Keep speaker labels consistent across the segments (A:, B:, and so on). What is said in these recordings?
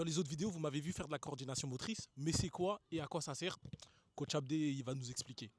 A: les autres vidéos, vous m'avez vu faire de la coordination motrice, mais c'est quoi et à quoi ça sert? Coach Abdé, il va nous expliquer.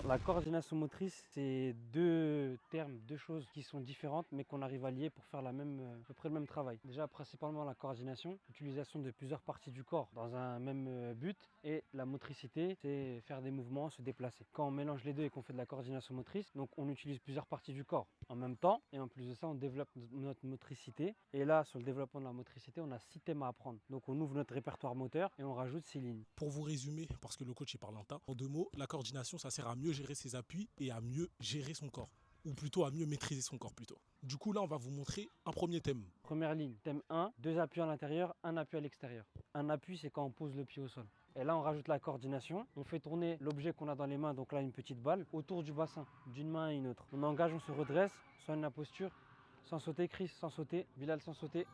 B: La coordination motrice, c'est deux termes, deux choses qui sont différentes, mais qu'on arrive à lier pour faire à peu près le même travail. Déjà, principalement la coordination, l'utilisation de plusieurs parties du corps dans un même but, et la motricité, c'est faire des mouvements, se déplacer. Quand on mélange les deux et qu'on fait de la coordination motrice, donc on utilise plusieurs parties du corps en même temps, et en plus de ça, on développe notre motricité. Et là, sur le développement de la motricité, on a 6 thèmes à apprendre. Donc on ouvre notre répertoire moteur et on rajoute 6 lignes.
A: Pour vous résumer, parce que le coach il parle longtemps, en 2 mots, la coordination, ça sert à mieux gérer ses appuis et à mieux gérer son corps. Ou plutôt à mieux maîtriser son corps plutôt. Du coup là, on va vous montrer un premier thème.
B: Première ligne, thème 1, 2 appuis à l'intérieur, un appui à l'extérieur. Un appui, c'est quand on pose le pied au sol. Et là, on rajoute la coordination. On fait tourner l'objet qu'on a dans les mains, donc là, une petite balle, autour du bassin, d'une main à une autre. On engage, on se redresse, soigne la posture, sans sauter, Chris, sans sauter, Bilal, sans sauter.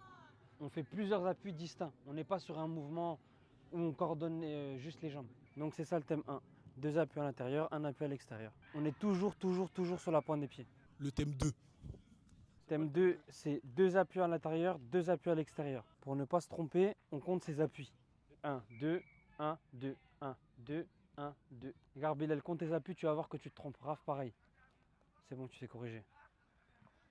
B: On fait plusieurs appuis distincts. On n'est pas sur un mouvement où on coordonne juste les jambes. Donc c'est ça le thème 1. 2 appuis à l'intérieur, un appui à l'extérieur. On est toujours sur la pointe des pieds.
A: Le thème 2.
B: Thème 2, c'est 2 appuis à l'intérieur, 2 appuis à l'extérieur. Pour ne pas se tromper, on compte ses appuis. 1, 2, 1, 2, 1, 2, 1, 2. Regarde Bilal, compte tes appuis, tu vas voir que tu te trompes. Raph, pareil. C'est bon, tu t'es corrigé.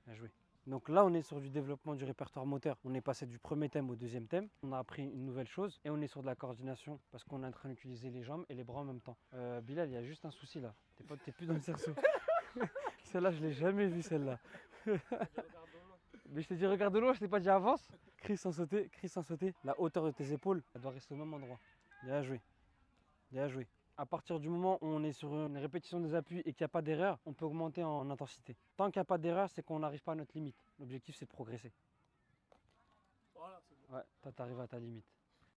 B: Bien joué. Donc là, on est sur du développement du répertoire moteur. On est passé du premier thème au deuxième thème. On a appris une nouvelle chose et on est sur de la coordination parce qu'on est en train d'utiliser les jambes et les bras en même temps. Bilal, il y a juste un souci là. T'es plus dans le cerceau. Celle-là, je l'ai jamais vue celle-là. Mais je t'ai dit regarde de loin, je t'ai pas dit avance. Crie sans sauter, crie sans sauter. La hauteur de tes épaules, elle doit rester au même endroit. Bien joué. Bien joué. À partir du moment où on est sur une répétition des appuis et qu'il n'y a pas d'erreur, on peut augmenter en intensité. Tant qu'il n'y a pas d'erreur, c'est qu'on n'arrive pas à notre limite. L'objectif, c'est de progresser.
A: Voilà, c'est bon.
B: Ouais, toi, tu arrives à ta limite.